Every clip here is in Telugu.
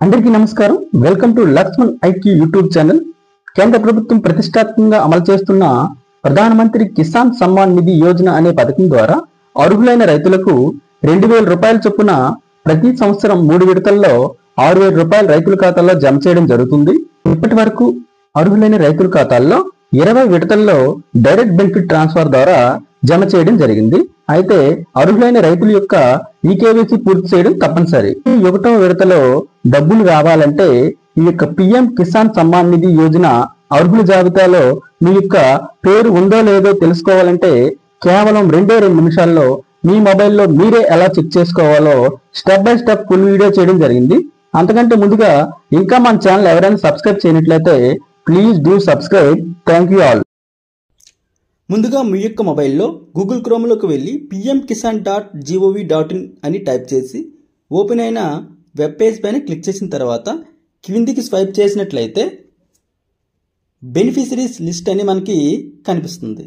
అందరికీ నమస్కారం. Welcome to Lakshman IQ YouTube channel. కేంద్ర ప్రభుత్వం ప్రతిష్టాత్మకంగా అమలు చేస్తున్న ప్రధానమంత్రి కిసాన్ సమ్మాన్ నిధి యోజన అనే పథకం ద్వారా అర్హులైన రైతులకు 2000 రూపాయల చొప్పున ప్రతి సంవత్సరం 3 విడతల్లో 6000 రూపాయలు రైతుల ఖాతాల్లో జమ చేయడం జరుగుతుంది. ఇప్పటి వరకు అర్హులైన రైతుల ఖాతాల్లో 20 విడతల్లో డైరెక్ట్ బెనిఫిట్ ట్రాన్స్ఫర్ ద్వారా జమ చేయడం జరిగింది. అయితే అర్హులైన రైతుల యొక్క ఈకేవైసీ పూర్తి చేయడం తప్పనిసరి. ఈ 1వ విడతలో డబ్బులు రావాలంటే ఈ యొక్క పిఎం కిసాన్ సమ్మాన్ నిధి యోజన అర్హుల జాబితాలో మీ యొక్క పేరు ఉందో లేదో తెలుసుకోవాలంటే కేవలం 2 నిమిషాల్లో మీ మొబైల్లో మీరే ఎలా చెక్ చేసుకోవాలో step by step full video చేయడం జరిగింది. అంతకంటే ముందుగా ఇంకా మన ఛానల్ ఎవరైనా సబ్స్క్రైబ్ చేయనట్లయితే please do subscribe. Thank you all. ముందుగా మీ యొక్క మొబైల్లో గూగుల్ క్రోమ్లోకి వెళ్ళి pmkisan.gov.in అని టైప్ చేసి ఓపెన్ అయిన వెబ్ పేజ్ పైన క్లిక్ చేసిన తర్వాత క్రిందికి స్వైప్ చేసినట్లయితే బెనిఫిషరీస్ లిస్ట్ అని మనకి కనిపిస్తుంది.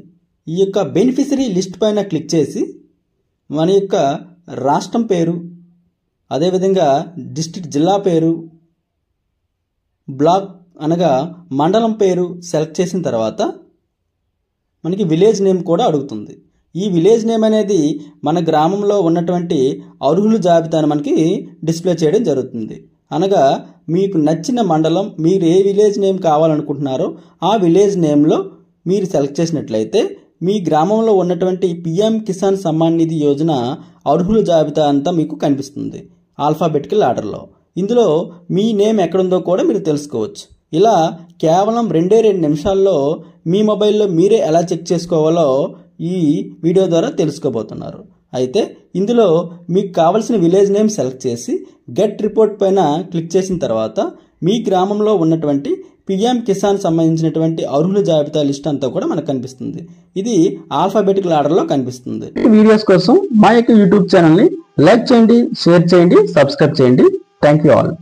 ఈ యొక్క బెనిఫిషరీ లిస్ట్ పైన క్లిక్ చేసి మన యొక్క రాష్ట్రం పేరు, అదేవిధంగా డిస్ట్రిక్ట్ జిల్లా పేరు, బ్లాక్ అనగా మండలం పేరు సెలెక్ట్ చేసిన తర్వాత మనకి విలేజ్ నేమ్ కూడా అడుగుతుంది. ఈ విలేజ్ నేమ్ అనేది మన గ్రామంలో ఉన్నటువంటి అర్హుల జాబితాను మనకి డిస్ప్లే చేయడం జరుగుతుంది. అనగా మీకు నచ్చిన మండలం, మీరు ఏ విలేజ్ నేమ్ కావాలనుకుంటున్నారో ఆ విలేజ్ నేమ్లో మీరు సెలెక్ట్ చేసినట్లయితే మీ గ్రామంలో ఉన్నటువంటి పిఎం కిసాన్ సమ్మాన్ నిధి యోజన అర్హుల జాబితా అంతా మీకు కనిపిస్తుంది ఆల్ఫాబెటికల్ ఆర్డర్లో. ఇందులో మీ నేమ్ ఎక్కడుందో కూడా మీరు తెలుసుకోవచ్చు. ఇలా కేవలం 2 నిమిషాల్లో మీ మొబైల్లో మీరే ఎలా చెక్ చేసుకోవాలో ఈ వీడియో ద్వారా తెలుసుకోబోతున్నారు. అయితే ఇందులో మీకు కావాల్సిన విలేజ్ నేమ్ సెలెక్ట్ చేసి గెట్ రిపోర్ట్ పైన క్లిక్ చేసిన తర్వాత మీ గ్రామంలో ఉన్నటువంటి పిఎం కిసాన్ సంబంధించినటువంటి అర్హుల జాబితా లిస్ట్ అంతా కూడా మనకు కనిపిస్తుంది. ఇది ఆల్ఫాబెటికల్ ఆర్డర్లో కనిపిస్తుంది. వీడియోస్ కోసం మా యొక్క యూట్యూబ్ ఛానల్ని లైక్ చేయండి, షేర్ చేయండి, సబ్స్క్రైబ్ చేయండి. Thank you all.